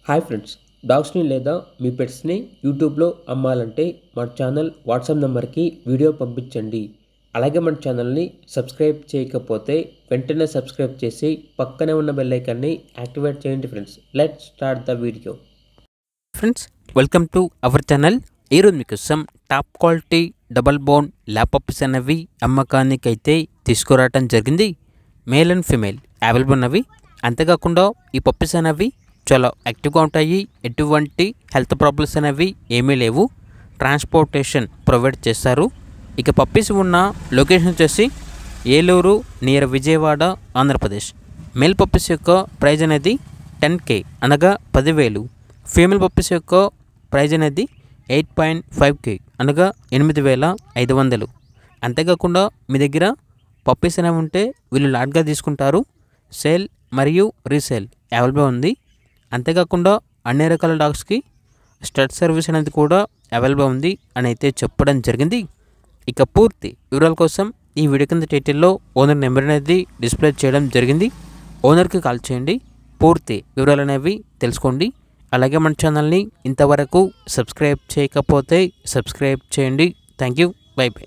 Hi friends, డాగ్స్ని లేదా మీ పెట్స్ని యూట్యూబ్లో అమ్మాలంటే మన ఛానల్ వాట్సాప్ నెంబర్కి వీడియో పంపించండి. అలాగే మన ఛానల్ని సబ్స్క్రైబ్ చేయకపోతే వెంటనే సబ్స్క్రైబ్ చేసి పక్కనే ఉన్న బెల్ ఐకాన్ని యాక్టివేట్ చేయండి friends. Let's start the video. Friends, welcome to our channel. ఈరోజు మీకోసం top quality double bone lap puppies అనేవి అమ్మకానికి అయితే తీసుకురావడం జరిగింది. మేల్ అండ్ ఫీమేల్ అవైలబుల్ ఉన్నవి. అంతేకాకుండా ఈ పప్పీస్ అనేవి చాలా యాక్టివ్గా ఉంటాయి. ఎటువంటి హెల్త్ ప్రాబ్లమ్స్ అనేవి ఏమీ లేవు. ట్రాన్స్పోర్టేషన్ ప్రొవైడ్ చేస్తారు. ఇక పప్పీస్ ఉన్న లొకేషన్ వచ్చేసి Eluru near Vijayawada, Andhra Pradesh. Male puppies యొక్క ప్రైజ్ అనేది 10K అనగా 10,000. ఫీమేల్ పప్పీస్ యొక్క ప్రైజ్ అనేది 8.5K అనగా 8,500. అంతేకాకుండా మీ దగ్గర పప్పీస్ అనేవి ఉంటే వీళ్ళు లాట్గా తీసుకుంటారు. సేల్ మరియు రీసేల్ అవైలబుల్ ఉంది. అంతేకాకుండా అన్ని రకాల డాగ్స్కి స్టడ్ సర్వీస్ అనేది కూడా అవైలబుల్ ఉంది అని అయితే చెప్పడం జరిగింది. ఇక పూర్తి వివరాల కోసం ఈ వీడియో కింద టైటిల్లో ఓనర్ నెంబర్ అనేది డిస్ప్లే చేయడం జరిగింది. ఓనర్కి కాల్ చేయండి, పూర్తి వివరాలు అనేవి తెలుసుకోండి. అలాగే మన ఛానల్ని ఇంతవరకు సబ్స్క్రైబ్ చేయకపోతే సబ్స్క్రైబ్ చేయండి. Thank you, by by.